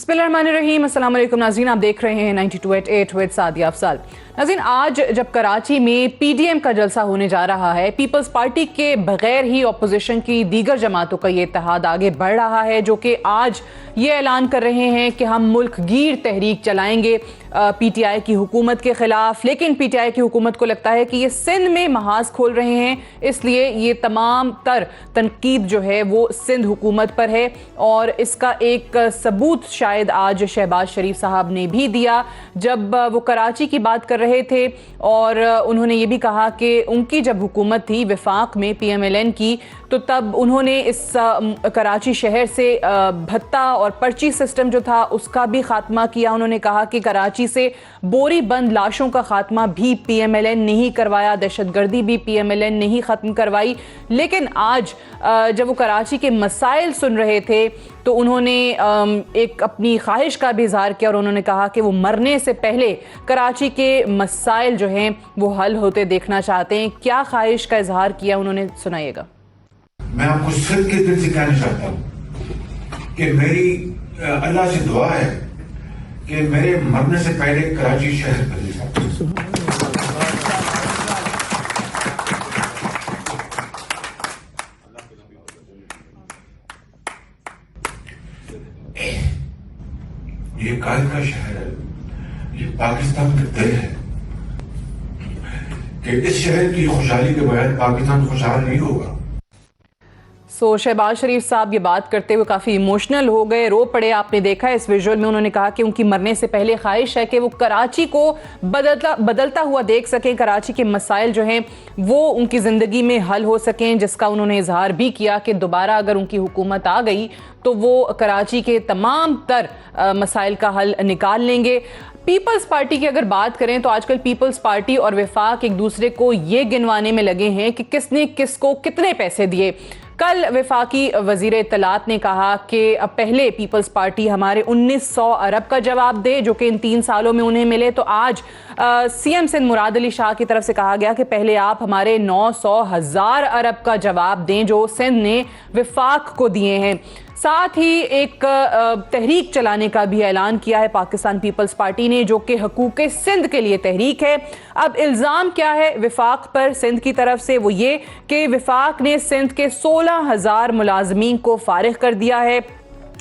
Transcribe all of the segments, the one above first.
बिस्मिल्लाहिर्रहमानिर्रहीम। अस्सलाम वालेकुम नाज़रीन, आप देख रहे हैं 92.8 विद सादिया अफसाल। नाज़रीन, आज जब कराची में पीडीएम का जलसा होने जा रहा है, पीपल्स पार्टी के बगैर ही अपोजिशन की दीगर जमातों का ये इत्तेहाद आगे बढ़ रहा है, जो कि आज ये ऐलान कर रहे हैं कि हम मुल्क गीर तहरीक चलाएंगे पीटीआई की हुकूमत के खिलाफ। लेकिन पीटीआई की हुकूमत को लगता है कि ये सिंध में महाज खोल रहे हैं, इसलिए ये तमाम तर तनकीद जो है वो सिंध हुकूमत पर है। और इसका एक सबूत शायद आज शहबाज शरीफ साहब ने भी दिया जब वो कराची की बात कर रहे थे, और उन्होंने ये भी कहा कि उनकी जब हुकूमत थी विफाक में पीएमएलएन की, तो तब उन्होंने इस कराची शहर से भत्ता और पर्ची सिस्टम जो था उसका भी खात्मा किया। उन्होंने कहा कि कराची से बोरी बंद लाशों का खात्मा भी पीएमएलएन नहीं करवाया, दहशतगर्दी भी पीएमएलएन नहीं ख़त्म करवाई। लेकिन आज जब वो कराची के मसाइल सुन रहे थे तो उन्होंने एक अपनी ख्वाहिश का भी इजहार किया, और उन्होंने कहा कि वो मरने से पहले कराची के मसाइल जो हैं वो हल होते देखना चाहते हैं। क्या ख्वाहिश का इजहार किया उन्होंने, सुनाइएगा। मैं आपको सिर्फ के दिल से कहना चाहता हूँ कि मेरी अल्लाह से दुआ है कि मेरे मरने से पहले कराची शहर बदल जाए। ये कायल का शहर है, ये पाकिस्तान का दिल है कि इस शहर की खुशहाली के बगैर पाकिस्तान खुशहाल नहीं होगा। शहबाज शरीफ साहब ये बात करते हुए काफ़ी इमोशनल हो गए, रो पड़े। आपने देखा इस विजुअल में, उन्होंने कहा कि उनकी मरने से पहले ख्वाहिश है कि वो कराची को बदलता हुआ देख सकें, कराची के मसाइल जो हैं वो उनकी ज़िंदगी में हल हो सकें, जिसका उन्होंने इजहार भी किया कि दोबारा अगर उनकी हुकूमत आ गई तो वो कराची के तमाम तर मसाइल का हल निकाल लेंगे। पीपल्स पार्टी की अगर बात करें तो आजकल पीपल्स पार्टी और वफाक एक दूसरे को ये गिनवाने में लगे हैं कि किसने किसको कितने पैसे दिए। कल वफाकी वजीर इत्तलात ने कहा कि अब पहले पीपल्स पार्टी हमारे 1900 अरब का जवाब दे जो कि इन 3 सालों में उन्हें मिले, तो आज सीएम सिंध मुराद अली शाह की तरफ से कहा गया कि पहले आप हमारे 900,000 अरब का जवाब दें जो सिंध ने वफाक को दिए हैं। साथ ही एक तहरीक चलाने का भी ऐलान किया है पाकिस्तान पीपल्स पार्टी ने, जो कि हकूक़े सिंध के लिए तहरीक है। अब इल्ज़ाम क्या है विफाक पर सिंध की तरफ से, वो ये कि विफाक ने सिंध के 16,000 मुलाजमीन को फारिग कर दिया है।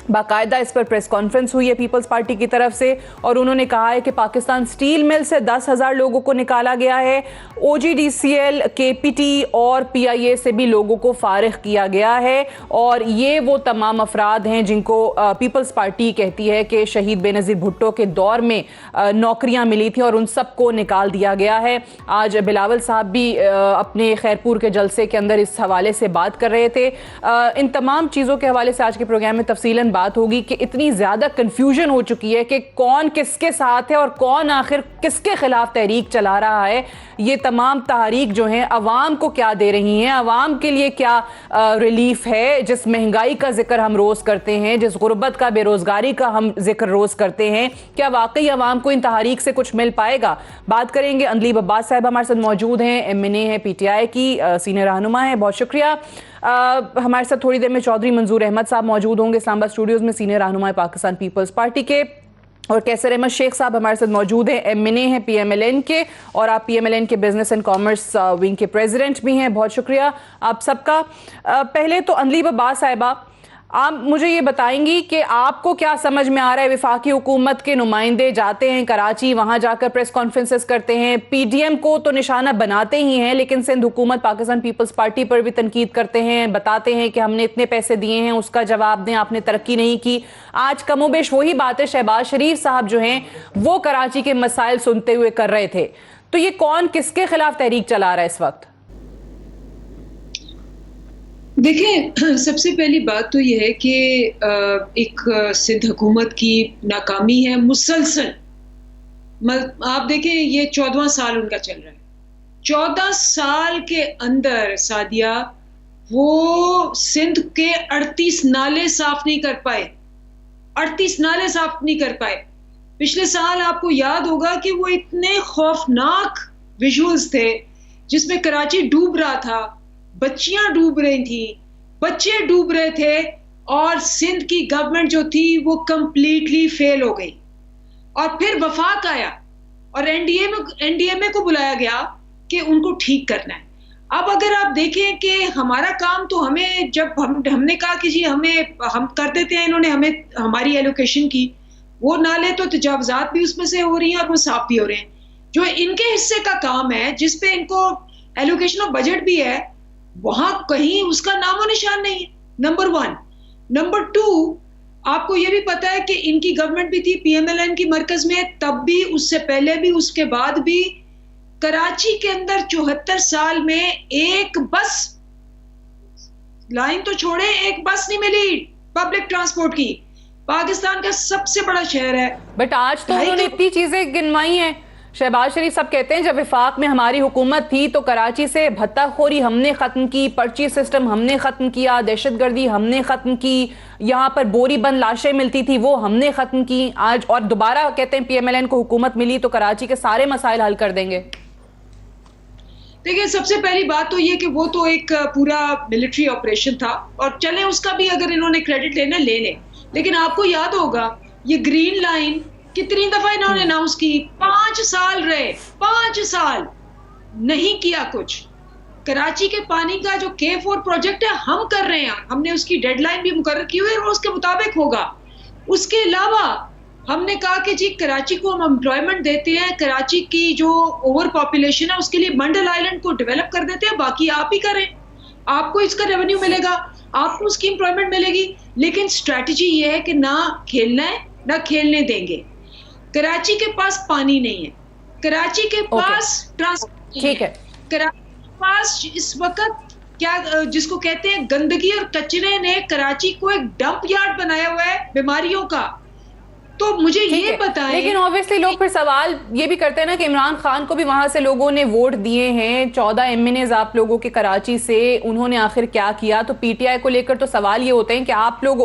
बाकायदा इस पर प्रेस कॉन्फ्रेंस हुई है पीपल्स पार्टी की तरफ से, और उन्होंने कहा है कि पाकिस्तान स्टील मिल से 10,000 लोगों को निकाला गया है, OGDCL, KPT और PIA से भी लोगों को फारिग किया गया है। और ये वो तमाम अफराद हैं जिनको पीपल्स पार्टी कहती है कि शहीद बेनज़ीर भुट्टो के दौर में नौकरियां मिली थी और उन सबको निकाल दिया गया है। आज बिलावल साहब भी अपने खैरपुर के जलसे के अंदर इस हवाले से बात कर रहे थे। इन तमाम चीज़ों के हवाले से आज के प्रोग्राम में तफसीलन बात होगी कि इतनी ज्यादा कंफ्यूजन हो चुकी है कि कौन किसके साथ है और कौन आखिर किसके खिलाफ तहरीक चला रहा है। ये तमाम तहरीक जो हैं अवाम को क्या दे रही हैं, अवाम के लिए क्या रिलीफ है। जिस महंगाई का जिक्र हम रोज करते हैं, जिस गुर्बत का, बेरोजगारी का हम जिक्र रोज करते हैं, क्या वाकई अवाम को इन तहरीक से कुछ मिल पाएगा? बात करेंगे। अंदलीब अब्बास साहब हमारे साथ मौजूद हैं, MNA है PTI की, सीनियर रहनुमा है, बहुत शुक्रिया। हमारे साथ थोड़ी देर में चौधरी मंजूर अहमद साहब मौजूद होंगे इस्लामाबाद स्टूडियोज में, सीनियर रहनुमा पाकिस्तान पीपल्स पार्टी के। और कैसर अहमद शेख साहब हमारे साथ मौजूद हैं, MNA हैं PMLN के, और आप PMLN के बिजनेस एंड कॉमर्स विंग के प्रेसिडेंट भी हैं। बहुत शुक्रिया आप सबका। पहले तो अंदलीब अब्बास साहिबा, आप मुझे ये बताएंगी कि आपको क्या समझ में आ रहा है। विफाकी हुकूमत के नुमाइंदे जाते हैं कराची, वहाँ जाकर प्रेस कॉन्फ्रेंसेस करते हैं, PDM को तो निशाना बनाते ही हैं, लेकिन सिंध हुकूमत पाकिस्तान पीपल्स पार्टी पर भी तनकीद करते हैं, बताते हैं कि हमने इतने पैसे दिए हैं, उसका जवाब दें, आपने तरक्की नहीं की। आज कमोबेश वही बात है शहबाज शरीफ साहब जो हैं वो कराची के मसाइल सुनते हुए कर रहे थे। तो ये कौन किसके खिलाफ तहरीक चला रहा है इस वक्त? देखें, सबसे पहली बात तो यह है कि एक सिंध हुकूमत की नाकामी है मुसलसल। आप देखें, ये 14वां साल उनका चल रहा है। 14 साल के अंदर सादिया वो सिंध के 38 नाले साफ नहीं कर पाए, 38 नाले साफ नहीं कर पाए। पिछले साल आपको याद होगा कि वो इतने खौफनाक विजुअल्स थे जिसमें कराची डूब रहा था, बच्चियां डूब रही थी, बच्चे डूब रहे थे, और सिंध की गवर्नमेंट जो थी वो कंप्लीटली फेल हो गई। और फिर वफाक आया और एनडीएमए को बुलाया गया कि उनको ठीक करना है। अब अगर आप देखें कि हमारा काम तो हमें जब हमने कहा कि जी हम कर देते हैं, इन्होंने हमें हमारी एलोकेशन की, वो नाले तो तजावजात भी उसमें से हो रही हैं और वो साफ भी हो रहे हैं। जो इनके हिस्से का काम है जिस पे इनको एलोकेशन ऑफ बजट भी है, वहां कहीं उसका नामो निशान नहीं है, नंबर 1। नंबर 2, आपको ये भी पता है कि इनकी गवर्नमेंट भी थी पीएमएलएन की मरकज में, तब भी, उससे पहले भी, उसके बाद भी कराची के अंदर 74 साल में एक बस, लाइन तो छोड़े, एक बस नहीं मिली पब्लिक ट्रांसपोर्ट की। पाकिस्तान का सबसे बड़ा शहर है। बट आज तो उन्होंने इतनी चीजें गिनवाई हैं। शहबाज शरीफ साहब कहते हैं जब विफाक में हमारी हुकूमत थी तो कराची से भत्ताखोरी हमने खत्म की, पर्ची सिस्टम हमने खत्म किया, दहशतगर्दी हमने खत्म की, यहाँ पर बोरी बंद लाशें मिलती थी वो हमने खत्म की। आज और दोबारा कहते हैं पीएमएलएन को हुकूमत मिली तो कराची के सारे मसाइल हल कर देंगे। देखिए, सबसे पहली बात तो ये कि वो तो एक पूरा मिलिट्री ऑपरेशन था और चले उसका भी अगर इन्होंने क्रेडिट लेना ले लें, लेकिन आपको याद होगा ये ग्रीन लाइन कितनी दफा इन्होंने अनाउंस की, 5 साल रहे, 5 साल नहीं किया कुछ। कराची के पानी का जो K4 प्रोजेक्ट है हम कर रहे हैं, हमने उसकी डेडलाइन भी मुकर्रर की हुई है और उसके मुताबिक होगा। उसके अलावा हमने कहा कि जी कराची को हम एम्प्लॉयमेंट देते हैं, कराची की जो ओवर पॉपुलेशन है उसके लिए मंडल आइलैंड को डेवलप कर देते हैं, बाकी आप ही करें, आपको इसका रेवेन्यू मिलेगा, आपको उसकी एम्प्लॉयमेंट मिलेगी। लेकिन स्ट्रैटेजी ये है कि ना खेलना है ना खेलने देंगे। कराची के पास पानी नहीं है, कराची के पास ट्रांसपोर्ट नहीं है, कराची के पास इस वक्त क्या जिसको कहते हैं गंदगी और कचरे ने कराची को एक डंप यार्ड बनाया हुआ है बीमारियों का। तो मुझे ये पता है, लेकिन ऑब्वियसली लोग फिर सवाल ये भी करते हैं ना कि इमरान खान को भी वहां से लोगों ने वोट दिए हैं, 14 एमएनएज आप लोगों के कराची से, उन्होंने आखिर क्या किया? तो पीटीआई को लेकर तो सवाल ये होते हैं कि आप लोग,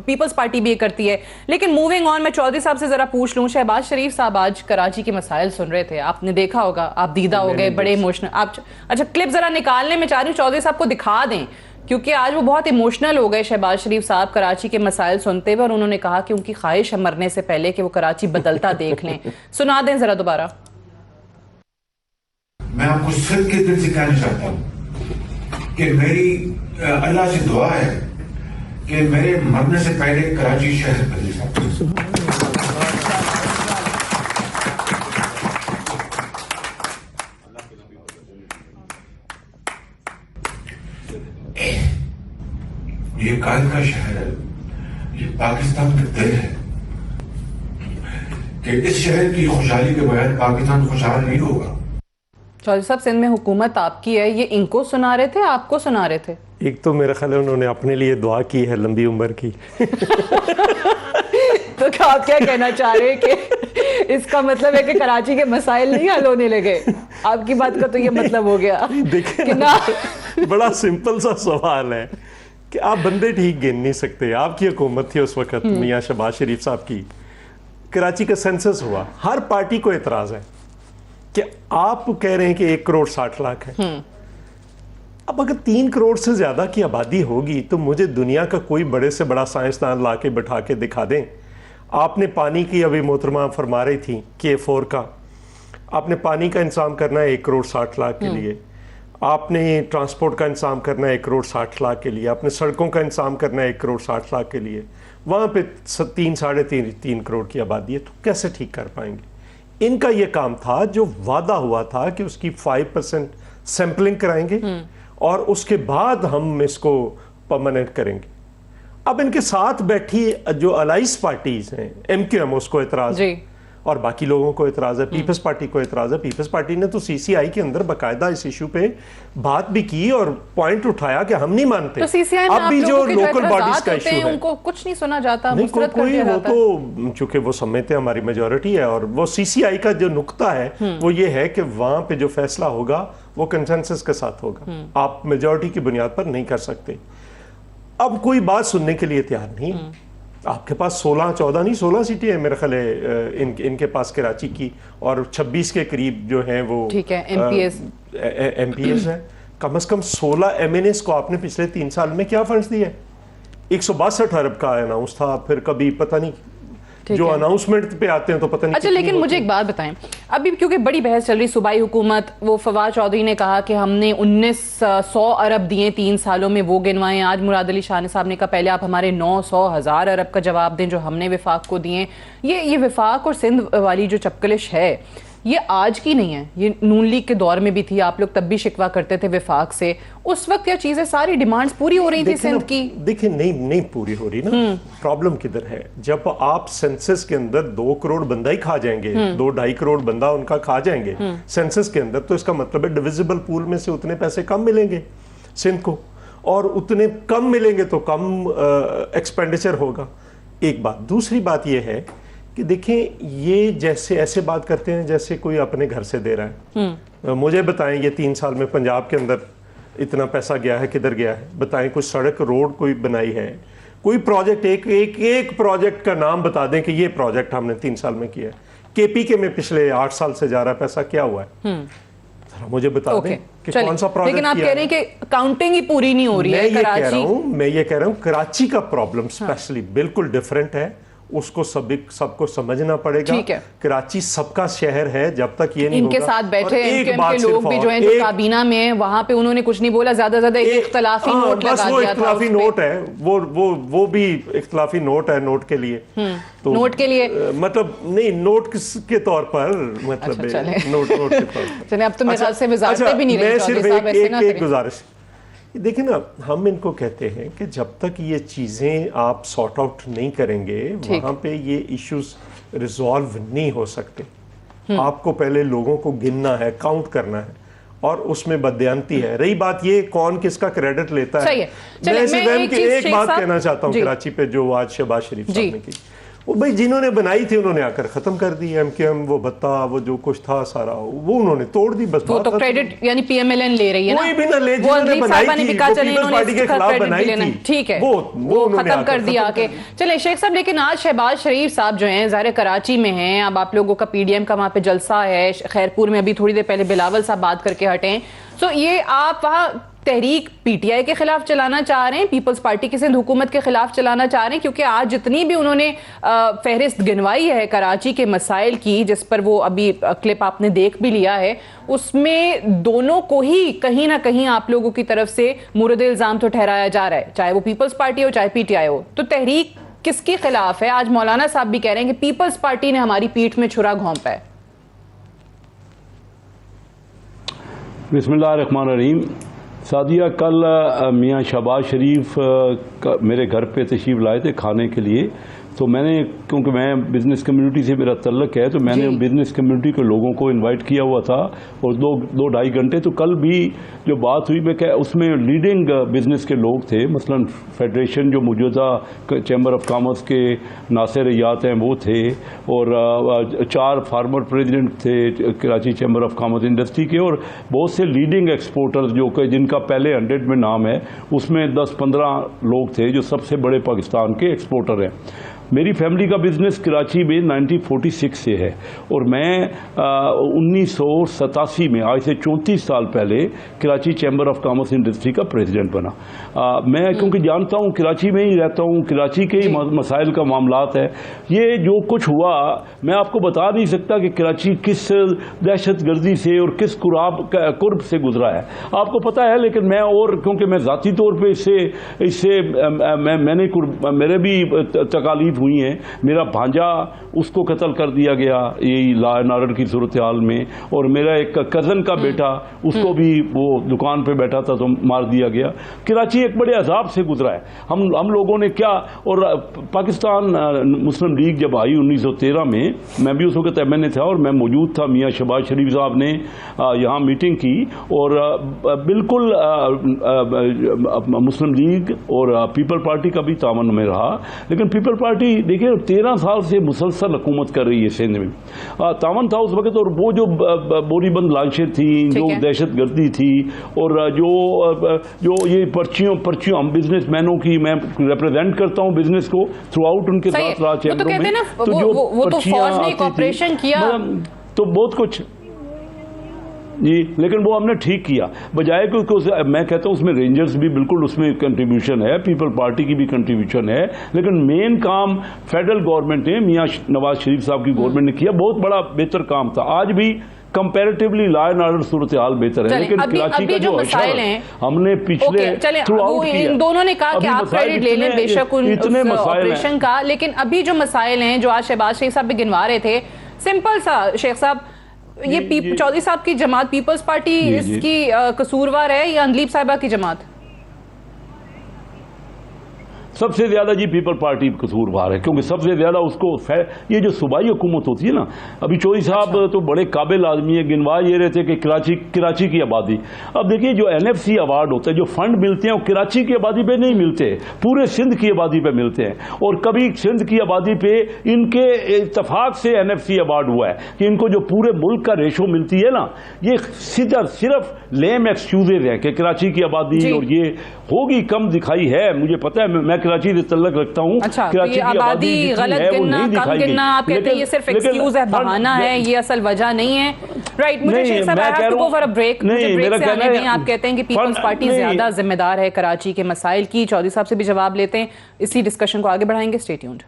पीपल्स पार्टी भी ये करती है। लेकिन मूविंग ऑन, मैं चौधरी साहब से जरा पूछ लूं, शहबाज शरीफ साहब आज कराची के मसाइल सुन रहे थे, आपने देखा होगा, आप दीदा हो गए, बड़े इमोशनल। आप अच्छा क्लिप जरा निकालने में चाह रही हूँ, चौधरी साहब को दिखा दें, क्योंकि आज वो बहुत इमोशनल हो गए शहबाज शरीफ साहब कराची के मसाइल सुनते हुए, और उन्होंने कहा कि उनकी ख्वाहिश है मरने से पहले कि वो कराची बदलता देख लें। सुना दें जरा दोबारा। मैं आपको सिर्फ के दिल से कहना चाहता हूं कि मेरी अल्लाह से दुआ है कि मेरे मरने से पहले कराची शहर बदल सकता। ये कायल का शहर है, ये पाकिस्तान का दिल है कि इस शहर की खुशहाली के बगैर पाकिस्तान खुशहाल नहीं होगा। चौधरी साहब, सिंध में हुकूमत आपकी है, ये इनको सुना रहे थे, आपको सुना रहे थे? एक तो मेरा ख्याल है उन्होंने अपने लिए दुआ की है लंबी उम्र की। तो क्या आप क्या कहना चाह रहे हैं कि इसका मतलब है कि कराची के मसाइल नहीं हल होने लगे? आपकी बात का तो ये मतलब हो गया। देखिए ना, बड़ा सिंपल सा सवाल है कि आप बंदे ठीक गिन नहीं सकते। आपकी हुकूमत थी उस वक्त, मियां शहबाज शरीफ साहब की, कराची का सेंसस हुआ, हर पार्टी को एतराज है कि आप कह रहे हैं कि 1 करोड़ 60 लाख है। अब अगर 3 करोड़ से ज्यादा की आबादी होगी तो मुझे दुनिया का कोई बड़े से बड़ा साइंसदान ला के बैठा के दिखा दें। आपने पानी की, अभी मोहतरमा फरमा रही थी K4 का, आपने पानी का इंतजाम करना है 1 करोड़ 60 लाख के लिए, आपने ट्रांसपोर्ट का इंतजाम करना है 1 करोड़ 60 लाख के लिए, आपने सड़कों का इंतजाम करना है 1 करोड़ 60 लाख के लिए, वहाँ पे 3 साढ़े 3 करोड़ की आबादी है, तो कैसे ठीक कर पाएंगे? इनका ये काम था, जो वादा हुआ था कि उसकी 5% सैंपलिंग कराएंगे और उसके बाद हम इसको परमानेंट करेंगे। अब इनके साथ बैठी जो अलाइस पार्टीज हैं, MQM, उसको एतराज है और बाकी लोगों को एतराज है, पीपल्स पार्टी को एतराज है। पीपल्स पार्टी ने तो CCI के अंदर बाकायदा इस इशू पे बात भी की और पॉइंट उठाया कि हम नहीं मानते। तो CCI में अब भी जो लोकल बॉडीज का इशू है उनको कुछ नहीं सुना जाता, नहीं, कोई वो तो चूंकि वो समझते हैं हमारी मेजोरिटी है, और वो CCI का जो नुक्ता है वो ये है कि वहां पे जो फैसला होगा वो कंसेंसस के साथ होगा, आप मेजोरिटी की बुनियाद पर नहीं कर सकते। अब कोई बात सुनने के लिए तैयार नहीं। आपके पास 14 नहीं 16 सीटें हैं मेरे ख्याल है इनके पास कराची की, और 26 के करीब जो हैं वो ठीक है MPs है। कम से कम 16 MNAs को आपने पिछले 3 साल में क्या फंड्स दिए? 162 अरब का अनाउंस था, फिर कभी पता नहीं जो अनाउंसमेंट पे आते हैं तो पता नहीं। अच्छा, लेकिन मुझे एक बात बताएं, अभी क्योंकि बड़ी बहस चल रही सूबाई हुकूमत, वो फवाद चौधरी ने कहा कि हमने 1900 अरब दिए 3 सालों में, वो गिनवाएं। आज मुराद अली शाह साहब ने कहा पहले आप हमारे 900,000 अरब का जवाब दें जो हमने विफाक को दिए। ये विफाक और सिंध वाली जो चपकलिश है ये आज की नहीं है, ये नून लीग के दौर में भी थी, आप लोग तब भी शिकवा करते थे विफाक से। उस वक्त क्या चीजें सारी डिमांड्स पूरी हो रही थी सिंध की? देखिए नहीं पूरी हो रही ना। प्रॉब्लम किधर है, जब आप सेंसस के अंदर 2 करोड़ बंदा ही खा जाएंगे, 2-2.5 करोड़ बंदा उनका खा जाएंगे सेंसस के अंदर, तो इसका मतलब है डिविजिबल पूल में से उतने पैसे कम मिलेंगे सिंध को, और उतने कम मिलेंगे तो कम एक्सपेंडिचर होगा। एक बात। दूसरी बात यह है कि देखें, ये जैसे ऐसे बात करते हैं जैसे कोई अपने घर से दे रहा है। मुझे बताएं, ये 3 साल में पंजाब के अंदर इतना पैसा गया है, किधर गया है? बताएं, कोई सड़क रोड कोई बनाई है, कोई प्रोजेक्ट, एक प्रोजेक्ट का नाम बता दें कि ये प्रोजेक्ट हमने 3 साल में किया है। केपीके में पिछले 8 साल से जा रहा पैसा क्या हुआ है? मुझे बता दें कि कौन सा प्रोजेक्ट। लेकिन आप कह रहे हैं कि काउंटिंग ही पूरी नहीं हो रही है। मैं ये कह रहा हूं कराची का प्रॉब्लम स्पेशली बिल्कुल डिफरेंट है, उसको सबको समझना पड़ेगा। कराची सबका शहर है, जब तक ये नहीं इनके होगा। साथ बैठे इनके लोग भी जो हैं, जो काबीना में हैं, वहां पे उन्होंने कुछ नहीं बोला, ज्यादा एक इख्तलाफी नोट लगा दिया था। इख्तलाफी नोट है, वो भी इख्तलाफी नोट है, नोट के लिए। तो नोट के लिए मतलब नहीं, नोट के तौर पर मतलब नोट के तौर पर। चलिए, अब तो मेरे ख्याल से वजारतें भी नहीं रही। मैं सिर्फ एक गुजारिश, देखिए ना, हम इनको कहते हैं कि जब तक ये चीज़ें आप सॉर्ट आउट नहीं करेंगे वहाँ पे ये इश्यूज रिजॉल्व नहीं हो सकते। आपको पहले लोगों को गिनना है, काउंट करना है, और उसमें बदयांती है। रही बात ये कौन किसका क्रेडिट लेता है, मैं सिर्फ एक बात कहना चाहता हूँ कराची पे जो आज शहबाज शरीफ साहब ने की, वो भाई जिन्होंने बनाई थी उन्होंने आकर खत्म कर दी। एमकेएम वो भत्ता वो जो कुछ था सारा वो उन्होंने तोड़ दी। बस तो क्रेडिट यानी पीएमएलएन ले रही है ना, कोई भी ना ले, जिन्होंने बनाई थी, वो पीपल्स पार्टी के खिलाफ बनाई थी, ठीक है, वो खत्म कर दिया आके। चले शेख साहब, लेकिन आज शहबाज शरीफ साहब जो हैं ज़ाहिर कराची में हैं, अब आप लोगों का पीडीएम का वहाँ पे जलसा है खैरपुर में, अभी थोड़ी देर पहले बिलावल साहब बात करके हटे। तो ये आप वहाँ तहरीक पीटीआई के खिलाफ चलाना चाह रहे हैं, पीपल्स पार्टी की सिंध हुकूमत के खिलाफ चलाना चाह रहे हैं? क्योंकि आज जितनी भी उन्होंने फहरिस्त गिनवाई है कराची के मसाइल की, जिस पर वो अभी क्लिप आपने देख भी लिया है, उसमें दोनों को ही कहीं ना कहीं आप लोगों की तरफ से मुर्द इल्जाम तो ठहराया जा रहा है, चाहे वो पीपल्स पार्टी हो चाहे पीटीआई हो। तो तहरीक किसके खिलाफ है? आज मौलाना साहब भी कह रहे हैं कि पीपल्स पार्टी ने हमारी पीठ में छुरा घोंपा है। बिस्मिल्लाहिर्रहमानिर्रहीम। सादिया, कल मियाँ शहबाज शरीफ मेरे घर पे तशरीफ़ लाए थे खाने के लिए, तो मैंने, क्योंकि मैं बिज़नेस कम्युनिटी से मेरा तल्लक है, तो मैंने बिज़नेस कम्युनिटी के लोगों को इनवाइट किया हुआ था, और 2-2.5 घंटे तो कल भी जो बात हुई मैं उसमें लीडिंग बिज़नेस के लोग थे, मसलन फेडरेशन जो मौजूदा चैम्बर ऑफ कॉमर्स के नासिर रियात हैं वो थे, और 4 फार्मर प्रेसिडेंट थे Karachi chamber of commerce industry के, और बहुत से लीडिंग एक्सपोर्टर्स जो कि जिनका पहले 100 में नाम है, उसमें 10-15 लोग थे जो सबसे बड़े पाकिस्तान के एक्सपोर्टर हैं। मेरी फैमिली का बिज़नेस कराची में 1946 से है, और मैं 1987 में, आज से 34 साल पहले, Karachi chamber of commerce industry का प्रेसिडेंट बना। मैं क्योंकि जानता हूँ, कराची में ही रहता हूँ, कराची के ही मसाइल का मामलात है। ये जो कुछ हुआ, मैं आपको बता नहीं सकता कि कराची किस दहशत गर्दी से और किस कुर्ब से गुजरा है, आपको पता है। लेकिन मैं, और क्योंकि मैं ज़ाती तौर पर इससे मेरे भी तकालीफ हुई हैं। मेरा भांजा, उसको कत्ल कर दिया गया यही लॉ एंड ऑर्डर की सूरत हाल में, और मेरा एक कज़न का बेटा, उसको भी वो दुकान पे बैठा था तो मार दिया गया। कराची एक बड़े अजाब से गुजरा है। हम लोगों ने क्या, और पाकिस्तान मुस्लिम लीग जब आई 1913 में, मैं भी उस वक्त एमएनए था और मैं मौजूद था। मियाँ शहबाज शरीफ साहब ने यहाँ मीटिंग की, और बिल्कुल मुस्लिम लीग और पीपल पार्टी का भी तावन में रहा। लेकिन पीपल पार्टी देखिए 13 साल से मुसलसल हुकूमत कर रही है सिंध में, तावन था उस वक्त, और वो जो बोरीबंद लाशें थी, जो दहशत गर्दी थी, और जो ये पर्चियों हम बिजनेसमैनों की, मैं रिप्रेजेंट करता हूँ बिजनेस को थ्रू आउट उनके साथ रहा चैम्बरों में, तो जो वो तो फौज ने ऑपरेशन किया, तो बहुत कुछ जी, लेकिन वो हमने ठीक किया, बजाय क्योंकि मैं कहता हूँ उसमें रेंजर्स भी बिल्कुल उसमें कंट्रीब्यूशन है, पीपल पार्टी की भी कंट्रीब्यूशन है, लेकिन मेन काम फेडरल गवर्नमेंट ने, मियाँ नवाज शरीफ साहब की गवर्नमेंट ने किया, बहुत बड़ा बेहतर काम था। आज भी कंपैरेटिवली लॉ एंड ऑर्डर सूरत हाल बेहतर है, लेकिन कराची का जो मसाइल है हमने पिछले थ्रू आउट किया। इन दोनों ने कहा कि आप क्रेडिट ले लें बेशक इतने ऑपरेशन का, लेकिन अभी जो मसाइल हैं जो आज शहबाज शरीफ साहब भी गिनवा रहे थे, सिंपल सा शेख साहब, ये चौधरी साहब की जमात पीपल्स पार्टी इसकी कसूरवार है या अंदलीब साहिबा की जमात? सबसे ज्यादा जी पीपल पार्टी कसूरवार है, क्योंकि सबसे ज्यादा उसको ये जो सूबाई हुकूमत होती है ना, अभी चौधरी साहब तो बड़े काबिल आदमी है, गिनवा ये रहे थे कि कराची की आबादी, अब देखिए जो NFC अवार्ड होता है, जो फंड मिलते हैं वो कराची की आबादी पे नहीं मिलते, पूरे सिंध की आबादी पे मिलते हैं, और कभी सिंध की आबादी पे इनके इत्तफाक से NFC अवार्ड हुआ है कि इनको जो पूरे मुल्क का रेशो मिलती है ना, ये सीधा सिर्फ लेम एक्सक्यूजेज है कि कराची की आबादी और ये होगी कम दिखाई है, मुझे पता है, मैं कराची से तल्लक रखता हूँ। अच्छा, कराची की आबादी गलत गिनना, कम गिनना, आप कहते हैं ये सिर्फ एक्सक्यूज है, बहाना है, ये असल वजह नहीं है। राइट, मुझे शेख साहब, I have to go for a break, मुझे ब्रेक से आने दें। आप कहते हैं कि पीपल्स पार्टी ज्यादा जिम्मेदार है कराची के मसाइल की। चौधरी साहब से भी जवाब लेते हैं, इसी डिस्कशन को आगे बढ़ाएंगे। Stay tuned.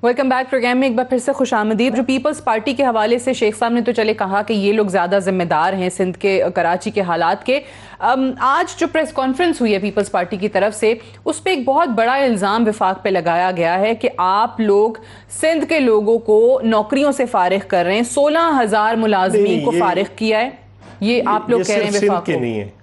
Welcome back programme में एक बार फिर से खुश आमदीद। जो पीपल्स पार्टी के हवाले से शेख साहब ने तो चले कहा कि ये लोग ज़्यादा जिम्मेदार हैं सिंध के कराची के हालात के। आज जो प्रेस कॉन्फ्रेंस हुई है पीपल्स पार्टी की तरफ से, उस पर एक बहुत बड़ा इल्ज़ाम विफाक पे लगाया गया है कि आप लोग सिंध के लोगों को नौकरियों से फारिग कर रहे हैं। 16,000 मुलाजमीन को फारिग किया है, ये आप लोग कह रहे हैं विफाक को। नहीं है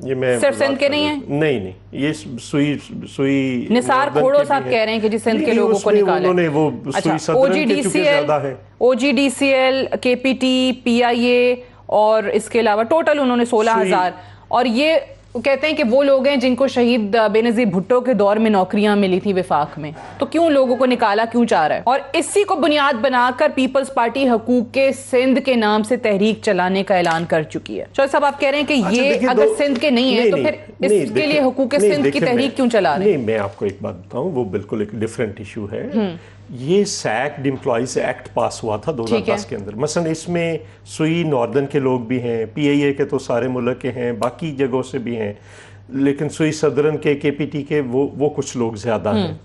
ये, मैं सिर्फ सिंध के नहीं है, नहीं, ये सुई निसार खोड़ो साहब कह रहे हैं कि जिस सिंध के लोगों को निकाला उन्होंने वो सुई सदरन के चुके ज्यादा है। OGDCL, KPT, PIA और इसके अलावा टोटल उन्होंने 16,000, और ये कहते हैं कि वो लोग हैं जिनको शहीद बेनज़ीर भुट्टो के दौर में नौकरियां मिली थी विफाक में, तो क्यों लोगों को निकाला क्यों चाह रहा है? और इसी को बुनियाद बनाकर पीपल्स पार्टी हकूक के सिंध के नाम से तहरीक चलाने का ऐलान कर चुकी है। चौधरी साहब, आप कह रहे हैं कि ये अगर सिंध के नहीं है तो फिर इसके लिए हकूक के सिंध की तहरीक क्यों चला रहे हैं? नहीं, मैं आपको एक बात बताऊं, वो बिल्कुल एक डिफरेंट इशू है। ये सैक्ड एम्प्लॉइज एक्ट पास हुआ था 2010 के अंदर। मसलन इसमें सुई नॉर्दर्न के लोग भी हैं, PIA के तो सारे मुल्क के हैं, बाकी जगहों से भी हैं, लेकिन सुई सदरन के, KPT के वो कुछ लोग ज्यादा हैं,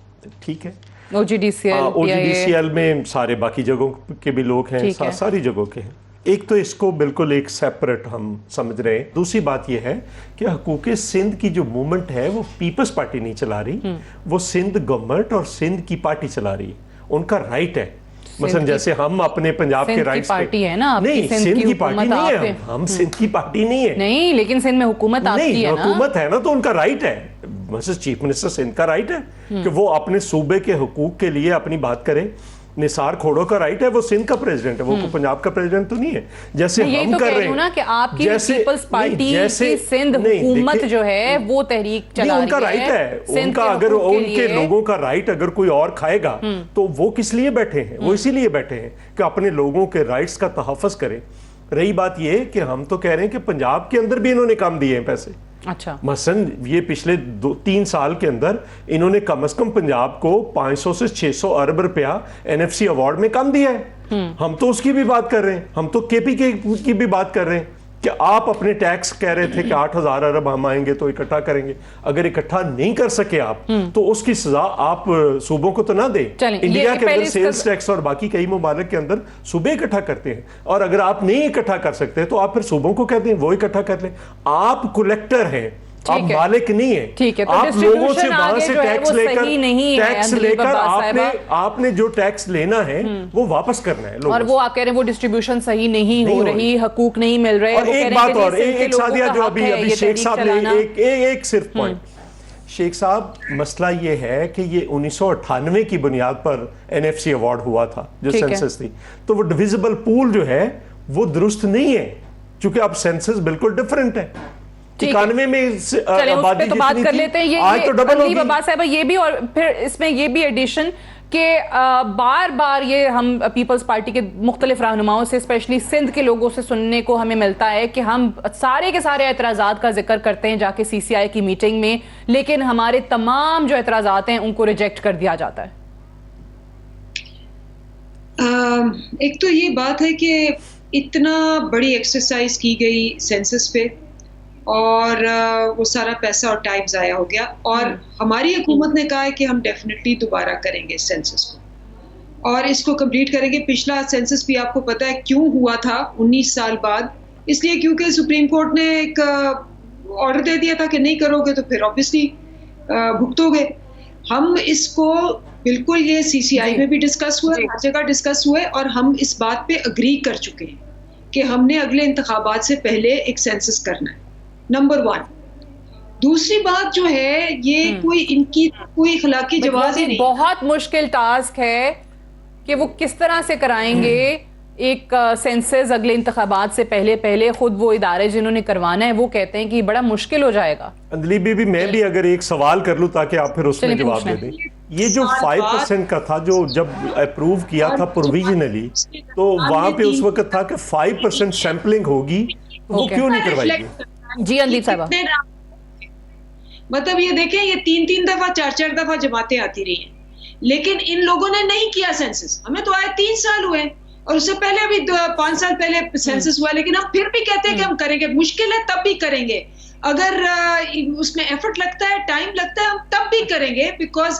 ठीक है। OGDCL में सारे बाकी जगहों के भी लोग हैं, सारी जगहों के हैं। एक तो इसको बिल्कुल एक सेपरेट हम समझ रहे हैं। दूसरी बात यह है कि हकूक सिंध की जो मूवमेंट है वो पीपल्स पार्टी नहीं चला रही, वो सिंध गवर्नमेंट और सिंध की पार्टी चला रही है। उनका राइट है, मसलन जैसे हम अपने पंजाब के राइट्स पार्टी है ना, नहीं, सिंध की पार्टी नहीं है, हम सिंध की पार्टी नहीं है। नहीं, लेकिन सिंध में हुकूमत आपकी है ना, हुकूमत है ना, तो उनका राइट है, मसलन चीफ मिनिस्टर सिंध का राइट है कि वो अपने सूबे के हुकूक के लिए अपनी बात करे। निसार खोड़ो का राइट है, वो सिंध का प्रेसिडेंट है, वो पंजाब का प्रेसिडेंट तो नहीं है। जैसे हम तो कर रहे हैं ना कि आपकी पीपल्स पार्टी की सिंध हुकूमत जो है वो तहरीक चला रही है, उनका राइट है, उनका अगर उनके लोगों का राइट अगर कोई और खाएगा तो वो किस लिए बैठे हैं? वो इसीलिए बैठे हैं कि अपने लोगों के राइट्स का तहफ़्फ़ुज़ करें। रही बात ये कि हम तो कह रहे हैं कि पंजाब के अंदर भी इन्होंने कम दिए हैं पैसे। अच्छा, मसलन ये पिछले 2-3 साल के अंदर इन्होंने कम से कम पंजाब को 500 से 600 अरब रुपया NFC अवार्ड में कम दिया है। हम तो उसकी भी बात कर रहे हैं, हम तो KPK की भी बात कर रहे हैं कि आप अपने टैक्स कह रहे थे कि 8,000 अरब हम आएंगे तो इकट्ठा करेंगे। अगर इकट्ठा नहीं कर सके आप तो उसकी सजा आप सूबों को तो ना दें। इंडिया के अंदर सेल्स टैक्स और बाकी कई ममालिक के अंदर सूबे इकट्ठा करते हैं, और अगर आप नहीं इकट्ठा कर सकते तो आप फिर सूबों को कहते हैं वो इकट्ठा कर लें। आप कलेक्टर हैं, आप मालिक नहीं है, ठीक है, तो आप लोगों से वहां से टैक्स लेकर आपने जो टैक्स लेना है वो वापस करना है। और वो आप कह रहे हैं वो डिस्ट्रीब्यूशन सही नहीं हो रही, हकूक नहीं मिल रहे। और एक बात और, एक सादिया जो अभी शेख साहब ने एक सिर्फ पॉइंट, शेख साहब, मसला ये है कि ये 1998 की बुनियाद पर NFC अवार्ड हुआ था जो सेंसस थी, तो वो डिविजिबल पूल जो है वो दुरुस्त नहीं है, क्योंकि अब सेंसस बिल्कुल डिफरेंट है। 91 में चलिए उस पे तो बात कर लेते हैं। आज तो डबल होगी। अब्बास साहब ये भी, और फिर इसमें ये भी एडिशन कि बार बार ये हम पीपल्स पार्टी के मुख्तलिफ रहनुमाओं से, स्पेशली सिंध के लोगों से सुनने को हमें मिलता है कि हम सारे के सारे एतराज़ात का जिक्र करते हैं जाके CCI की मीटिंग में, लेकिन हमारे तमाम जो एतराज़ात हैं उनको रिजेक्ट कर दिया जाता है। एक तो ये बात है कि इतना बड़ी एक्सरसाइज की गई सेंसस पे और वो सारा पैसा और टाइम ज़ाया हो गया, और हमारी हुकूमत ने कहा है कि हम डेफिनेटली दोबारा करेंगे सेंसस को और इसको कंप्लीट करेंगे। पिछला सेंसस भी आपको पता है क्यों हुआ था 19 साल बाद, इसलिए क्योंकि सुप्रीम कोर्ट ने एक ऑर्डर दे दिया था कि नहीं करोगे तो फिर ऑब्वियसली भुगतोगे। हम इसको बिल्कुल, ये CCI में भी डिस्कस हुआ है, हर जगह डिस्कस हुआ है, और हम इस बात पे अग्री कर चुके हैं कि हमने अगले इंतखाबात से पहले एक सेंसस करना है, नंबर 1। दूसरी बात जो है, ये कोई इनकी कोई इखलाकी जवाब ही नहीं। बहुत मुश्किल टास्क है कि वो किस तरह से कराएंगे एक सेंसस अगले इंतखाबात से पहले। खुद वो इदारे जिन्होंने करवाना है वो कहते हैं कि बड़ा मुश्किल हो जाएगा। अंजलि बीबी, मैं भी अगर एक सवाल कर लूं ताकि आप फिर उसमें जवाब दे दें। ये जो 5% का था, जो जब अप्रूव किया था प्रोविजनली, तो वहां पे उस वक्त था कि 5% सैंपलिंग होगी, वो क्यों नहीं करवाई? जी अंदीप साहब, मतलब ये देखें, ये 3-3 दफा 4-4 दफा जमातें आती रही हैं, लेकिन इन लोगों ने नहीं किया सेंसस। हमें तो आए 3 साल हुए और उससे पहले अभी 5 साल पहले सेंसस हुआ, लेकिन हम फिर भी कहते हैं कि हम करेंगे। मुश्किल है तब भी करेंगे, अगर उसमें एफर्ट लगता है, टाइम लगता है, हम तब भी करेंगे, बिकॉज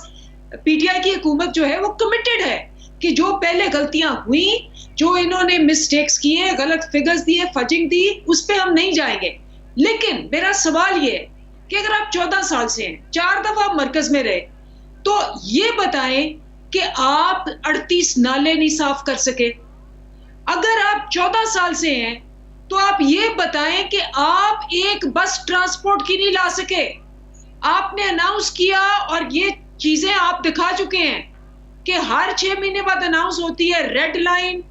PTI की हुकूमत जो है वो कमिटेड है कि जो पहले गलतियां हुई, जो इन्होंने मिस्टेक्स किए, गलत फिगर्स दिए, फजिंग दी, उस पर हम नहीं जाएंगे। लेकिन मेरा सवाल ये है कि अगर आप 14 साल से हैं, 4 दफा मरकज में रहे, तो ये बताएं कि आप 38 नाले नहीं साफ कर सके। अगर आप 14 साल से हैं तो आप ये बताएं कि आप एक बस ट्रांसपोर्ट की नहीं ला सके। आपने अनाउंस किया और ये चीजें आप दिखा चुके हैं कि हर 6 महीने बाद अनाउंस होती है red line,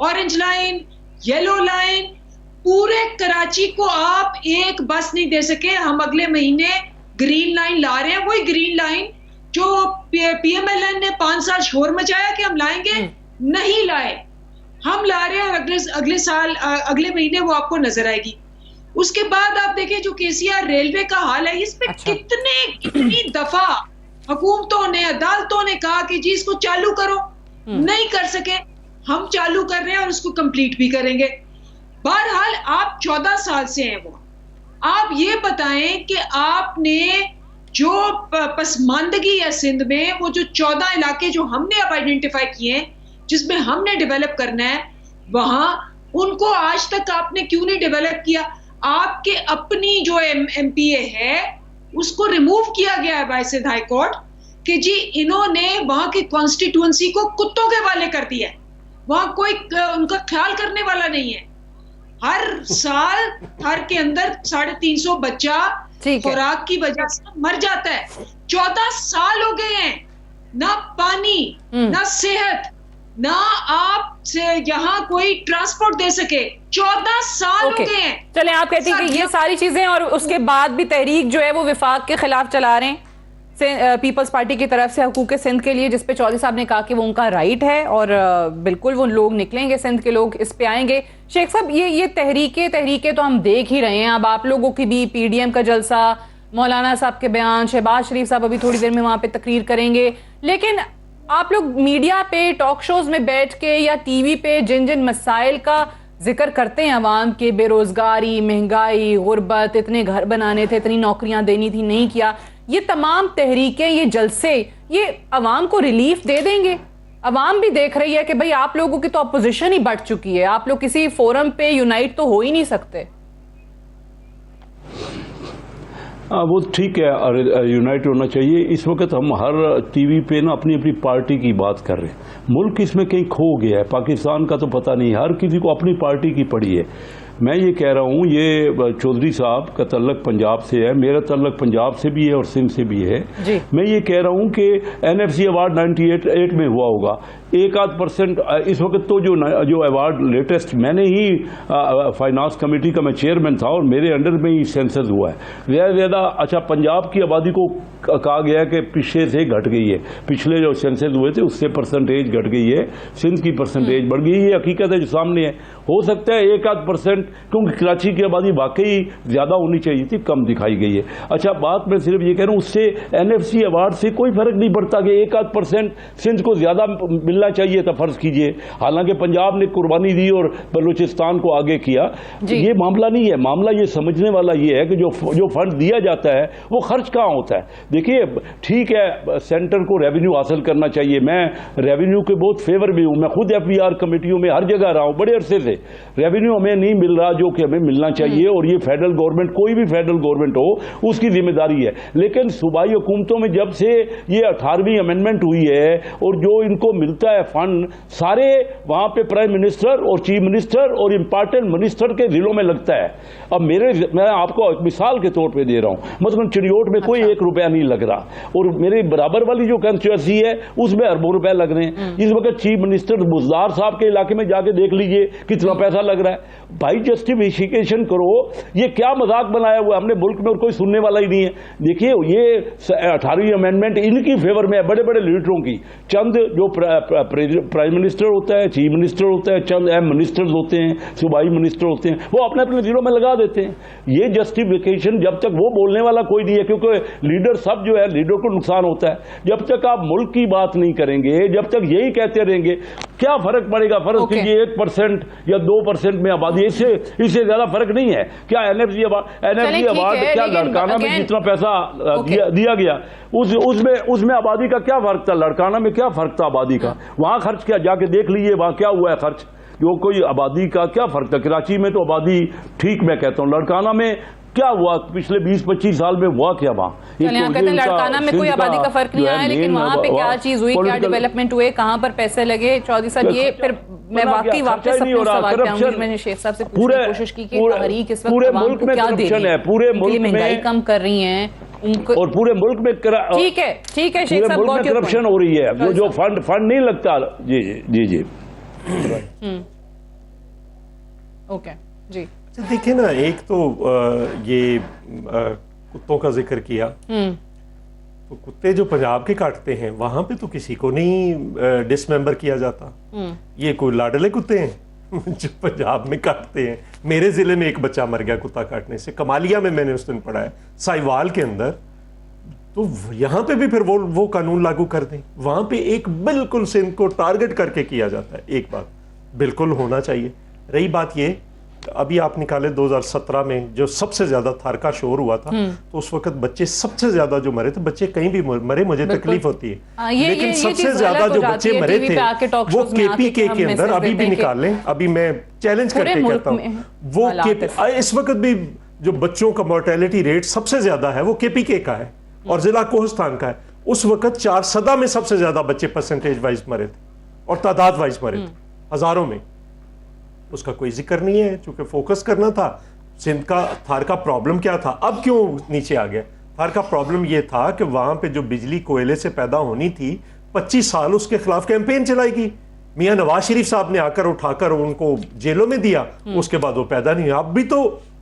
orange line, yellow line. पूरे कराची को आप एक बस नहीं दे सके। हम अगले महीने ग्रीन लाइन ला रहे हैं, वही ग्रीन लाइन जो PMLN ने 5 साल शोर मचाया कि हम लाएंगे, नहीं लाए। हम ला रहे हैं और अगले साल, अगले महीने वो आपको नजर आएगी। उसके बाद आप देखिए जो KCR रेलवे का हाल है, इस पे कितनी दफा हुकूमतों ने, अदालतों ने कहा कि जी इसको चालू करो, नहीं कर सके। हम चालू कर रहे हैं और उसको कंप्लीट भी करेंगे। बहरहाल आप 14 साल से हैं, वो आप ये बताएं कि आपने जो पसमानदगी है सिंध में, वो जो 14 इलाके जो हमने अब आइडेंटिफाई किए हैं जिसमें हमने डेवलप करना है, वहां उनको आज तक आपने क्यों नहीं डेवलप किया? आपके अपनी जो MPA है उसको रिमूव किया गया है बाय सिंध हाई कोर्ट कि जी इन्होंने वहां की कॉन्स्टिट्यूएंसी को कुत्तों के वाले कर दिया है, वहां कोई उनका ख्याल करने वाला नहीं है। हर साल घर के अंदर 350 बच्चा खुराक की वजह से मर जाता है। 14 साल हो गए हैं, ना पानी, ना सेहत, ना आप से यहाँ कोई ट्रांसपोर्ट दे सके। 14 साल हो गए हैं। चलें, आप कहते हैं कि ये सारी चीजें और उसके बाद भी तहरीक जो है वो विफाक के खिलाफ चला रहे हैं पीपल्स पार्टी की तरफ से हुकूक सिंध के लिए, जिस पे चौधरी साहब ने कहा कि वो उनका राइट है और बिल्कुल वो लोग निकलेंगे, सिंध के लोग इस पे आएंगे। शेख साहब, ये तहरीके तो हम देख ही रहे हैं। अब आप लोगों की भी PDM का जलसा, मौलाना साहब के बयान, शहबाज शरीफ साहब अभी थोड़ी देर में वहां पे तकरीर करेंगे, लेकिन आप लोग मीडिया पे, टॉक शोज में बैठ के या TV पे जिन जिन मसाइल का जिक्र करते हैं अवाम के, बेरोजगारी, महंगाई, गुर्बत, इतने घर बनाने थे, इतनी नौकरियां देनी थी, नहीं किया, ये तमाम तहरीकें, ये जलसे, ये अवाम को रिलीफ दे देंगे? अवाम भी देख रही है कि भाई आप लोगों की तो अपोजिशन ही बढ़ चुकी है, आप लोग किसी फोरम पे यूनाइट तो हो ही नहीं सकते। वो ठीक है, यूनाइट होना चाहिए। इस वक्त हम हर TV पे ना अपनी अपनी पार्टी की बात कर रहे हैं। मुल्क इसमें कहीं खो गया है, पाकिस्तान का तो पता नहीं, हर किसी को अपनी पार्टी की पड़ी है। मैं ये कह रहा हूँ, ये चौधरी साहब का तल्लक पंजाब से है, मेरा तल्लक पंजाब से भी है और सिंध से भी है। मैं ये कह रहा हूँ कि NFC अवार्ड 98 में हुआ होगा, 1-8% इस वक्त तो जो अवार्ड लेटेस्ट, मैंने ही फाइनेंस कमेटी का मैं चेयरमैन था और मेरे अंडर में ही सेंसस हुआ है ज़्यादा। अच्छा, पंजाब की आबादी को कहा गया है कि पीछे से घट गई है, पिछले जो सेंसस हुए थे उससे परसेंटेज घट गई है, सिंध की परसेंटेज बढ़ गई है, ये हकीकत है जो सामने है। हो सकता है 1-8%, क्योंकि कराची की आबादी वाकई ज़्यादा होनी चाहिए थी, कम दिखाई गई है। अच्छा, बात मैं सिर्फ ये कह रहा हूँ, उससे NFC अवार्ड से कोई फर्क नहीं पड़ता कि 1-8% सिंध को ज़्यादा मिलना चाहिए था, फर्ज कीजिए, हालांकि पंजाब ने कुर्बानी दी और बलूचिस्तान को आगे किया। ये मामला नहीं है, मामला ये समझने वाला ये है कि जो फंड दिया जाता है वो खर्च कहाँ होता है। देखिए, ठीक है, सेंटर को रेवेन्यू हासिल करना चाहिए, मैं रेवेन्यू के बहुत फेवर में हूँ, मैं खुद FBR कमेटियों में हर जगह रहा हूँ बड़े अरसे से। रेवेन्यू हमें नहीं मिल रहा जो कि हमें मिलना चाहिए, और ये फेडरल गवर्नमेंट, कोई भी फेडरल गवर्नमेंट हो, उसकी जिम्मेदारी है। लेकिन सूबाई हुकूमतों में जब से ये 18वीं अमेंडमेंट हुई है और जो इनको मिलता है फंड, सारे वहां पे प्राइम मिनिस्टर और चीफ मिनिस्टर और इंपॉर्टेंट मिनिस्टर के जिलों में लगता है। अब मैं आपको एक मिसाल के तौर पे दे रहा हूं, मतलब चिड़ियोट में कोई 1 रुपया नहीं लग रहा, और मेरे बराबर वाली जो कंस्टिट्यूएंसी है उसमें अरबों रुपए लग रहे हैं। इस वक्त चीफ मिनिस्टर बुज़दार साहब के इलाके में जाके देख लीजिए कितना पैसा लग रहा है। भाई, जस्टिफिकेशन करो, ये क्या मजाक बनाया हुआ है हमने मुल्क में, और कोई सुनने वाला ही नहीं है। देखिए, ये 18वीं अमेंडमेंट इनकी फेवर में है, बड़े बड़े लीडरों की। चंद जो प्राइम मिनिस्टर होता है, चीफ मिनिस्टर होता है, चंद अहम मिनिस्टर्स होते हैं, सूबाई मिनिस्टर होते हैं, वो अपने अपने जिलों में लगा देते हैं। ये जस्टिफिकेशन जब तक वो बोलने वाला कोई नहीं है, क्योंकि लीडर सब जो है, लीडर को नुकसान होता है। जब तक आप मुल्क की बात नहीं करेंगे, जब तक यही कहते रहेंगे, क्या फर्क पड़ेगा? फर्क कीजिए 1% या 2% में आबादी, इससे ज्यादा फर्क नहीं है। क्या NFC अवार्ड क्या लड़काना में जितना पैसा दिया गया उसमें आबादी का क्या फर्क था? लड़काना में क्या फर्क था आबादी का? वहां खर्च क्या, जाके देख लीजिए वहां क्या हुआ है खर्च, जो कोई आबादी का क्या फर्क था। कराची में तो आबादी ठीक, मैं कहता हूं, लड़काना में क्या हुआ पिछले 20-25 साल में, हुआ क्या वहाँ? लड़काना में कोई आबादी का फर्क नहीं आया, लेकिन वहाँ पे क्या चीज हुई, क्या डेवलपमेंट हुए, कहाँ पर पैसे लगे? चौधरी साहब, ये फिर मैं वापस अपने सवाल पे आऊंगी। मैंने शेख साहब से पूछने की कोशिश की कि तहरीक इस वक्त आवाम को क्या दे रही है, पूरे मुल्क में महंगाई कम कर रही है और पूरे मुल्क में ठीक है शेख साहब, करप्शन हो रही है, जो फंड नहीं लगता। जी ओके जी। देखिए ना, एक तो ये कुत्तों का जिक्र किया, तो कुत्ते जो पंजाब के काटते हैं वहां पे तो किसी को नहीं डिसमेंबर किया जाता। ये कोई लाडले कुत्ते हैं जो पंजाब में काटते हैं। मेरे जिले में एक बच्चा मर गया कुत्ता काटने से, कमालिया में मैंने उस दिन पढ़ा है, साहिवाल के अंदर। तो यहाँ पे भी फिर वो कानून लागू कर दें, वहां पे एक बिल्कुल सिंध को टारगेट करके किया जाता है। एक बात बिल्कुल होना चाहिए। रही बात ये, अभी आप निकाले 2017 में जो सबसे ज्यादा थारका शोर हुआ था, तो उस वक्त बच्चे सबसे ज्यादा जो मरे थे, बच्चे कहीं भी मरे मुझे तकलीफ होती है, लेकिन सबसे ज्यादा जो बच्चे मरे थे वो KPK के अंदर अभी भी निकाल लें। अभी मैं चैलेंज करके कहता हूँ, वो इस वक्त भी जो बच्चों का मोर्टेलिटी रेट सबसे ज्यादा है वो KPK का है और जिला कोहिस्तान का है। उस वक्त 4 सदा में सबसे ज्यादा बच्चे परसेंटेज वाइज मरे थे और तादाद वाइज मरे थे, हजारों में। उसका कोई जिक्र नहीं है, चूंकि फोकस करना था सिंध का। थार का प्रॉब्लम क्या था, अब क्यों नीचे आ गया? थार का प्रॉब्लम यह था कि वहां पे जो बिजली कोयले से पैदा होनी थी, 25 साल उसके खिलाफ कैंपेन चलाई गई। मियां नवाज शरीफ साहब ने आकर उठाकर उनको जेलों में दिया, उसके बाद वो पैदा नहीं। अब भी तो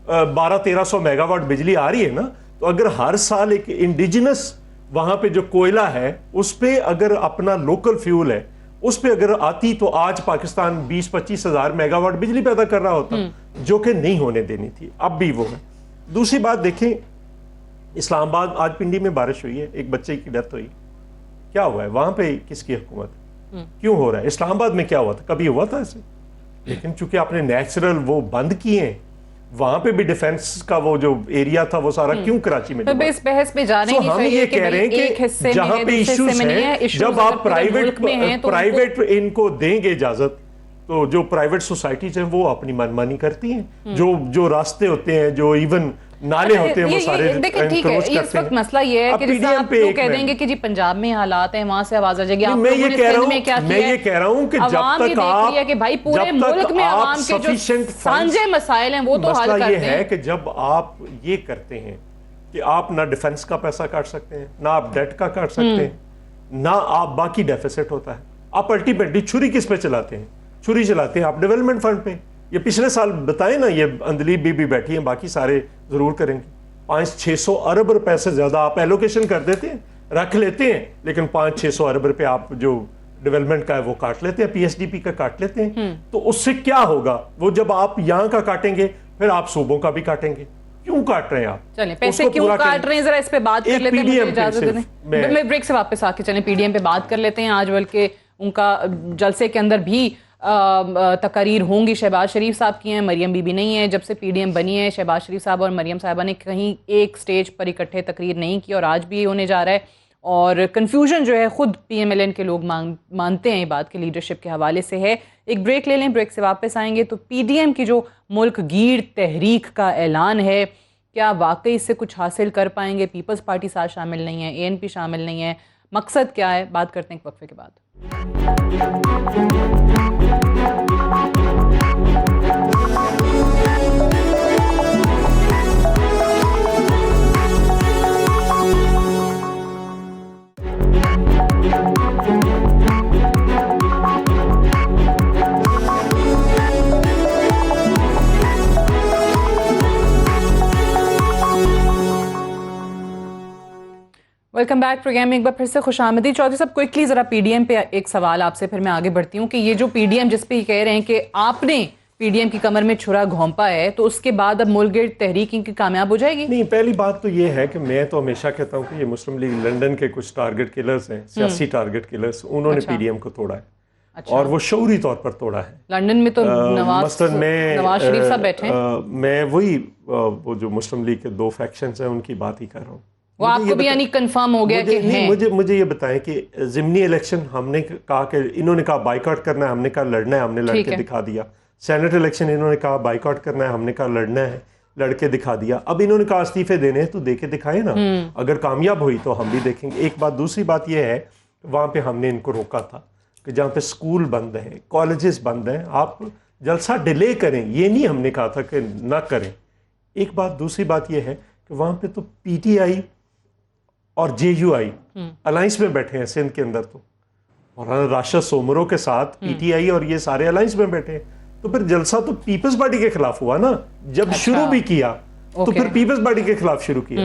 1200-1300 मेगावाट बिजली आ रही है ना। तो अगर हर साल एक इंडिजिनस वहां पे जो कोयला है उस पे अगर अपना लोकल फ्यूल है उस पे अगर आती, तो आज पाकिस्तान 20-25 हजार मेगावाट बिजली पैदा कर रहा होता, जो कि नहीं होने देनी थी। अब भी वो है। दूसरी बात देखें, इस्लामाबाद आज पिंडी में बारिश हुई है, एक बच्चे की डेथ हुई, क्या हुआ है वहां पे? किसकी हुकूमत? क्यों हो रहा है? इस्लामाबाद में क्या हुआ था? कभी हुआ था ऐसे? लेकिन चूंकि आपने नेचुरल वो बंद किए हैं, वहां पे भी डिफेंस का वो जो एरिया था वो सारा क्यों कराची में? तो इस बहस पे जाने नहीं हम ये कह रहे हैं कि जहां पे इश्यूज हैं, जब आप प्राइवेट इनको देंगे इजाजत, तो जो प्राइवेट सोसाइटीज हैं वो अपनी मनमानी करती हैं। जो रास्ते होते हैं, जो इवन नाले होते हैं, वो सारे देखिए ठीक है। इस वक्त मसला ये है कि जैसे आप लोग कह देंगे कि जी पंजाब में हालात हैं, वहां से आवाज आ जाएगी। मैं ये कह रहा हूं कि जब तक आप कि भाई पूरे मुल्क में आवाम के जो सांझे मसाइल हैं वो तो हल करते हैं। मसला ये है कि जब आप ये करते हैं कि आप ना डिफेंस का पैसा काट सकते हैं, ना आप डेट का काट सकते हैं, ना आप बाकी डेफिसिट होता है, आप अल्टीमेटली छुरी किस पे चलाते हैं? छुरी चलाते हैं आप डेवलपमेंट फंड पे। ये पिछले साल बताए ना, ये अंदलीब बीबी बैठी हैं, बाकी सारे जरूर करेंगे। 500-600 अरब रुपए से ज्यादा आप एलोकेशन कर देते हैं, रख लेते हैं, लेकिन 500-600 अरब रुपए आप जो डेवलपमेंट का है वो काट लेते हैं, पीएसडीपी का काट लेते हैं। तो उससे क्या होगा? वो जब आप यहाँ का काटेंगे फिर आप सूबों का भी काटेंगे। क्यों काट रहे हैं आप? चलें, पैसे क्यों काट रहे हैं, जरा इस पे बात कर लेते हैं। मुझे इजाजत दें, मैं ब्रेक से वापस आके चलें पीडीएम पे बात कर लेते हैं। आज बल्कि उनका जलसे के अंदर भी तकरीर होंगी। शहबाज शरीफ साहब की हैं, मरियम बीबी नहीं है। जब से पीडीएम बनी है, शहबाज शरीफ साहब और मरियम साहबा ने कहीं एक स्टेज पर इकट्ठे तकरीर नहीं की, और आज भी होने जा रहा है। और कन्फ्यूजन जो है खुद पीएमएलएन के लोग मानते हैं ये बात के लीडरशिप के हवाले से है। एक ब्रेक ले लें, ब्रेक से वापस आएंगे तो पीडीएम की जो मुल्क गीर तहरीक का ऐलान है, क्या वाकई इससे कुछ हासिल कर पाएंगे? पीपल्स पार्टी साथ शामिल नहीं है, एएनपी शामिल नहीं है, मकसद क्या है? बात करते हैं एक वक्फे के बाद। वेलकम बैक प्रोग्राम में एक बार फिर से खुशामदी। चौधरी साहब, क्विकली ज़रा पीडीएम पे एक सवाल आपसे, फिर मैं आगे बढ़ती हूँ कि ये जो पीडीएम जिस पे कह रहे हैं कि आपने पीडीएम की कमर में छुरा घोंपा है, तो उसके बाद अब मुल्क गिर तहरीक इनकी कामयाब हो जाएगी? नहीं, पहली बात तो ये है कि मैं तो हमेशा कहता हूँ कि ये मुस्लिम लीग लंदन के कुछ टारगेट किलर्स हैं, सियासी टारगेट किलर्स, उन्होंने पीडीएम को तोड़ा है। अच्छा। और वो शौरी तौर पर तोड़ा है। लंदन में तो नवाज शरीफ साहब बैठे हैं। मैं वही वो जो मुस्लिम लीग के 2 फैक्शंस हैं उनकी बात ही कर रहा हूँ। वो आपको भी यानी कंफर्म हो गया कि हैं? मुझे ये बताएं कि ज़िमनी इलेक्शन हमने कहा कि इन्होंने कहा बाइकआउट करना है, हमने कहा लड़ना है, हमने लड़के दिखा दिया। सेनेट इलेक्शन इन्होंने कहा बाइकआउट करना है, हमने कहा लड़ना है, लड़के दिखा दिया। अब इन्होंने कहा इस्तीफे देने हैं तो दे के दिखाए ना। अगर कामयाब हुई तो हम भी देखेंगे। एक बात। दूसरी बात यह है, वहाँ पे हमने इनको रोका था कि जहाँ पे स्कूल बंद है, कॉलेजेस बंद हैं, आप जलसा डिले करें, ये नहीं हमने कहा था कि ना करें। एक बात। दूसरी बात यह है कि वहाँ पे तो पीटीआई और जेयूआई अलायंस में बैठे हैं सिंध के अंदर। तो और राशिद सोमरो के साथ पीटीआई और ये सारे अलायंस में बैठे हैं। तो फिर जलसा तो पीपल्स पार्टी के खिलाफ हुआ ना। जब अच्छा। शुरू भी किया तो फिर पीपल्स पार्टी के खिलाफ शुरू किया।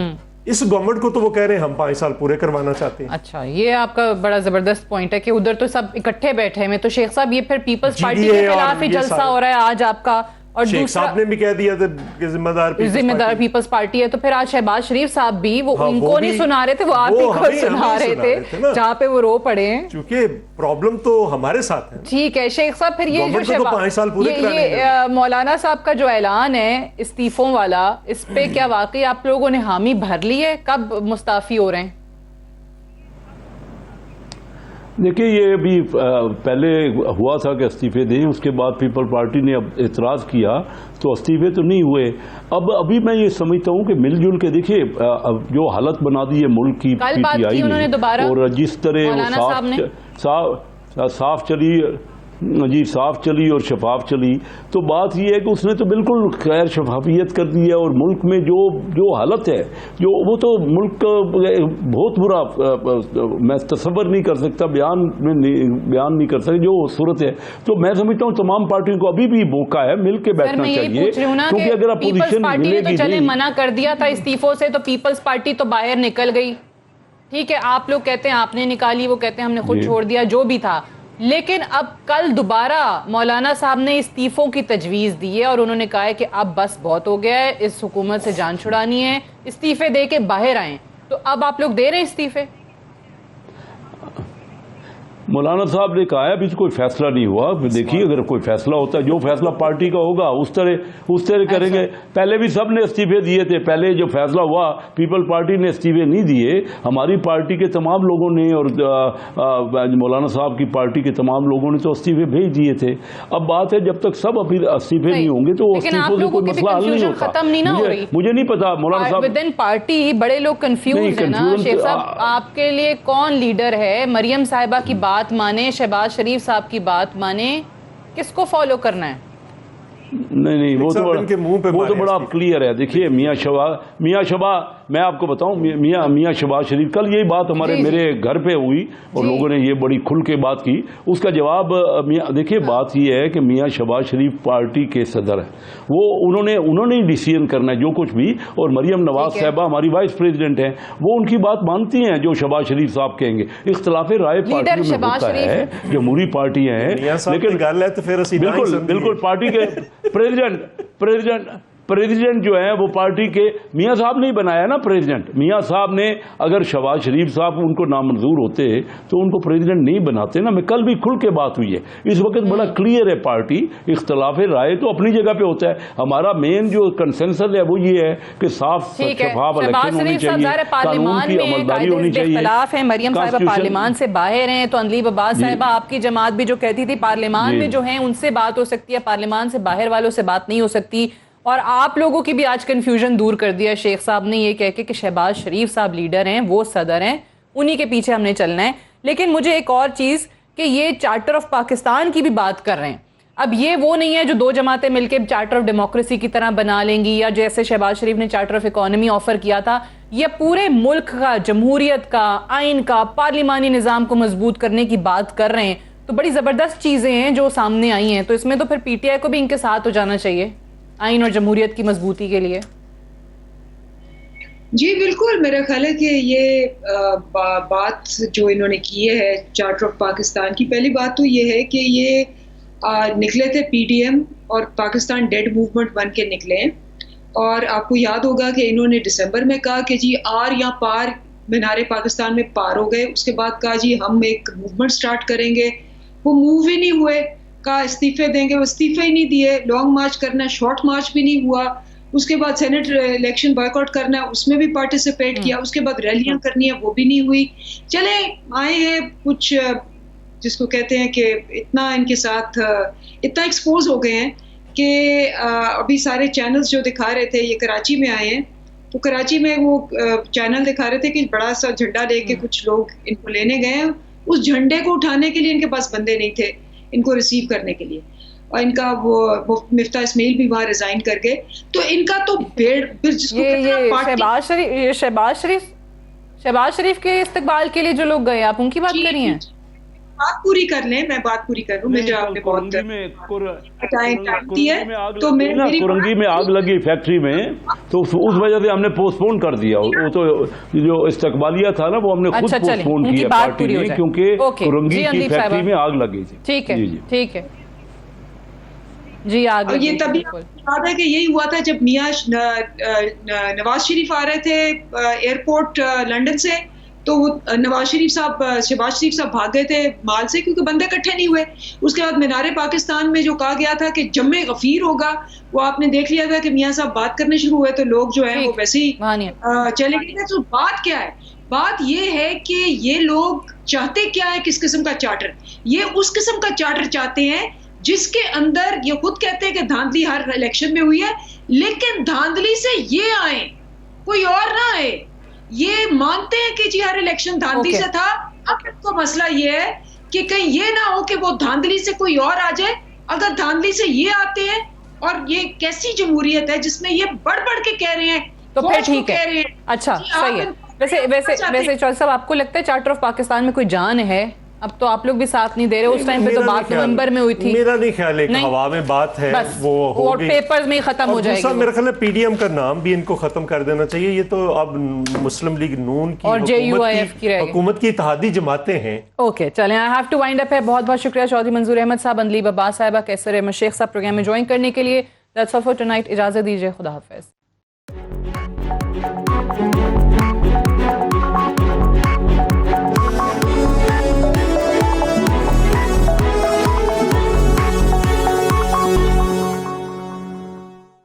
इस गवर्नमेंट को तो वो कह रहे हैं हम 5 साल पूरे करवाना चाहते हैं। अच्छा, ये आपका बड़ा जबरदस्त पॉइंट है कि उधर तो सब इकट्ठे बैठे हैं। तो शेख साहब, ये फिर पीपल्स पार्टी के खिलाफ ही जलसा हो रहा है आज आपका। और शेख साहब ने भी कह दिया था कि जिम्मेदार पीपल्स पार्टी है। तो फिर आज शहबाज शरीफ साहब भी वो उनको नहीं सुना रहे थे, वो आप ही को सुना रहे थे जहाँ पे वो रो पड़े हैं। क्योंकि प्रॉब्लम तो हमारे साथ है। ठीक है शेख साहब, फिर ये जो 5 साल पूरे ये मौलाना साहब का जो ऐलान है इस्तीफों वाला, इस पे क्या वाकई आप लोगों ने हामी भर ली है? कब मुस्ताफी हो रहे हैं? देखिए, ये अभी पहले हुआ था कि इस्तीफे दें, उसके बाद पीपल पार्टी ने अब एतराज़ किया तो इस्तीफे तो नहीं हुए। अब अभी मैं ये समझता हूँ कि मिलजुल के देखिए जो हालत बना दी है मुल्क की पीटीआई ने, और जिस तरह साफ चली जी, साफ चली और शफाफ चली, तो बात यह है कि उसने तो बिल्कुल खैर शफाफियत कर दी है। और मुल्क में जो हालत है, जो वो तो मुल्क बहुत बुरा, मैं तसव्वुर नहीं कर सकता, बयान नहीं कर सकता जो सूरत है। तो मैं समझता हूँ तमाम पार्टियों को अभी भी मौका है, मिल के बैठना चाहिए। क्योंकि अगर अपोजिशन मिलेगी, चले मना कर दिया था इस्तीफों से, तो पीपल्स पार्टी तो बाहर निकल गई। ठीक है, आप लोग कहते हैं आपने निकाली, वो कहते हैं हमने खुद छोड़ दिया, जो भी था। लेकिन अब कल दोबारा मौलाना साहब ने इस्तीफों की तजवीज़ दी है और उन्होंने कहा है कि अब बस बहुत हो गया है, इस हुकूमत से जान छुड़ानी है, इस्तीफे दे के बाहर आए। तो अब आप लोग दे रहे हैं इस्तीफे? मौलाना साहब ने कहा है अभी कोई फैसला नहीं हुआ। देखिए, अगर कोई फैसला होता है, जो फैसला पार्टी का होगा उस तरह करेंगे। पहले भी सब ने इस्तीफे दिए थे। पहले जो फैसला हुआ, पीपल पार्टी ने इस्तीफे नहीं दिए, हमारी पार्टी के तमाम लोगों ने और मौलाना साहब की पार्टी के तमाम लोगों ने तो इस्तीफे भेज दिए थे। अब बात है, जब तक सब अभी इस्तीफे नहीं होंगे तो इस्तीफों से कोई मसला हल नहीं होता। खत्म नहीं ना हो रही। मुझे नहीं पता मौलाना साहब, विद इन पार्टी बड़े लोग कंफ्यूज है ना। शेख साहब, आपके लिए कौन लीडर है? मरियम साहिबा की बात माने, शहबाज शरीफ साहब की बात माने, किसको फॉलो करना है? नहीं, वो तो बड़ा क्लियर है। देखिए, मियाँ मैं आपको बताऊं, मियाँ शहबाज शरीफ, कल यही बात हमारे मेरे घर पे हुई और लोगों ने ये बड़ी खुल के बात की। उसका जवाब देखिए, बात ये है कि मियाँ शहबाज शरीफ पार्टी के सदर है, वो उन्होंने ही डिसीजन करना है जो कुछ भी, और मरियम नवाज साहबा हमारी वाइस प्रेसिडेंट हैं, वो उनकी बात मानती हैं जो शहबाज शरीफ साहब कहेंगे। इख्तिलाफ राय पार्टियों में होता है, जमहूरी पार्टियां हैं, लेकिन गल है तो फिर बिल्कुल पार्टी के प्रेसिडेंट जो है वो पार्टी के मियाँ साहब ने ही बनाया ना प्रेसिडेंट। मियाँ साहब ने, अगर शहबाज शरीफ साहब उनको नामंजूर होते तो उनको प्रेसिडेंट नहीं बनाते ना। मैं कल भी खुल के बात हुई है, इस वक्त बड़ा क्लियर है पार्टी। इख्तलाफ राय तो अपनी जगह पे होता है, हमारा मेन जो कंसेंसस है वो ये है कि साफ शफाफ इलेक्शन होनी चाहिए, कानून की अमलदारी होनी चाहिए। मरियम साहिबा पार्लियामान से बाहर हैं तो अंदलीब अब्बास साहिबा आपकी जमात भी जो कहती थी पार्लियामान में जो है उनसे बात हो सकती है, पार्लियामान से बाहर वालों से बात नहीं हो सकती। और आप लोगों की भी आज कंफ्यूजन दूर कर दिया शेख साहब ने ये कह के कि शहबाज शरीफ साहब लीडर हैं, वो सदर हैं, उन्हीं के पीछे हमने चलना है। लेकिन मुझे एक और चीज़ कि ये चार्टर ऑफ पाकिस्तान की भी बात कर रहे हैं। अब ये वो नहीं है जो दो जमातें मिलकर चार्टर ऑफ डेमोक्रेसी की तरह बना लेंगी, या जैसे शहबाज शरीफ ने चार्टर ऑफ इकोनॉमी ऑफर किया था। ये पूरे मुल्क का, जमहूरियत का, आइन का, पार्लिमानी निज़ाम को मजबूत करने की बात कर रहे हैं। तो बड़ी ज़बरदस्त चीज़ें हैं जो सामने आई हैं, तो इसमें तो फिर PTI को भी इनके साथ हो जाना चाहिए आइन और जमहूरियत की मजबूती के लिए। जी बिल्कुल, मेरा ख्याल है कि ये बात जो इन्होंने की है चार्टर ऑफ पाकिस्तान की, पहली बात तो ये है कि ये निकले थे PDM और पाकिस्तान डेड मूवमेंट बन के निकले हैं। और आपको याद होगा कि इन्होंने दिसंबर में कहा कि जी आर या पार, मीनारे पाकिस्तान में पार हो गए। उसके बाद कहा जी हम एक मूवमेंट स्टार्ट करेंगे, वो मूव ही नहीं हुए। कहा इस्तीफे देंगे, वो इस्तीफे ही नहीं दिए। लॉन्ग मार्च करना है, शॉर्ट मार्च भी नहीं हुआ। उसके बाद सेनेट इलेक्शन बॉयकॉट करना है, उसमें भी पार्टिसिपेट किया। उसके बाद रैलियां करनी है, वो भी नहीं हुई। चले आए हैं कुछ जिसको कहते हैं कि इतना इनके साथ इतना एक्सपोज हो गए हैं कि अभी सारे चैनल्स जो दिखा रहे थे, ये कराची में आए हैं तो कराची में वो चैनल दिखा रहे थे कि बड़ा सा झंडा लेके कुछ लोग इनको लेने गए हैं। उस झंडे को उठाने के लिए इनके पास बंदे नहीं थे इनको रिसीव करने के लिए, और इनका वो मिफ्ता इस्माइल भी वहां रिजाइन कर गए। तो इनका तो फिर जिसको शहबाज शरीफ के इस्तकबाल के लिए जो लोग गए, आप उनकी बात करी हैं? बात पूरी कर लें, मैं बात पूरी कर लूं। मुझे आपने बहुत तो कुरंगी में आग लगी फैक्ट्री में, तो उस वजह से हमने पोस्टपोन कर दिया। वो तो जो इस्तकबालिया था ना, वो हमने खुद पोस्टपोन किया पार्टी ने, क्योंकि कुरंगी की फैक्ट्री में आग लगी थी। ठीक है, ठीक है जी। आगे ये तभी याद है कि यही हुआ था जब मियां नवाज शरीफ आ रहे थे एयरपोर्ट लंदन से, तो वो शहबाज शरीफ साहब भाग गए थे माल से, क्योंकि बंदे इकट्ठे नहीं हुए। उसके बाद मीनारे पाकिस्तान में जो कहा गया था कि जम्मे गफीर होगा, वो आपने देख लिया था कि मियां साहब बात करने शुरू हुए तो लोग जो है वो वैसे ही चले गए थे। तो बात क्या है? बात ये है कि ये लोग चाहते क्या है, किस किस्म का चार्टर? ये उस किस्म का चार्टर चाहते हैं जिसके अंदर ये खुद कहते हैं कि धांधली हर इलेक्शन में हुई है, लेकिन धांधली से ये आए, कोई और ना आए। ये मानते हैं कि जी हर इलेक्शन धांधली से था। अब इनको मसला ये है कि कहीं ये ना हो कि वो धांधली से कोई और आ जाए। अगर धांधली से ये आते हैं, और ये कैसी जमहूरियत है जिसमें ये बढ़ बढ़ के कह रहे हैं, तो फिर ठीक है। अच्छा, सही है। वैसे चौधरी साहब, आपको लगता है चार्टर ऑफ पाकिस्तान में कोई जान है? अब तो आप लोग भी साथ नहीं दे रहे। उस टाइम पे तो बात नवंबर में हुई थी। मेरा नहीं ख्याल है, हवा में बात है, वो और पेपर्स में खत्म हो जाएगी। मेरा ख्याल है PDM का नाम भी इनको खत्म कर देना चाहिए। ये तो अब मुस्लिम लीग नून की और JUIF की हुकूमत की इत्तेहादी जमातें हैं। ओके, चलें, I have to wind up है। बहुत बहुत शुक्रिया चौधरी मंजूर अहमद साहब, अंदलीब अब्बास साहिबा, कैसर अहमद शेख साहब प्रोग्राम में ज्वाइन करने के लिए। That's all for tonight. इजाजत दीजिए, खुदा हाफिज।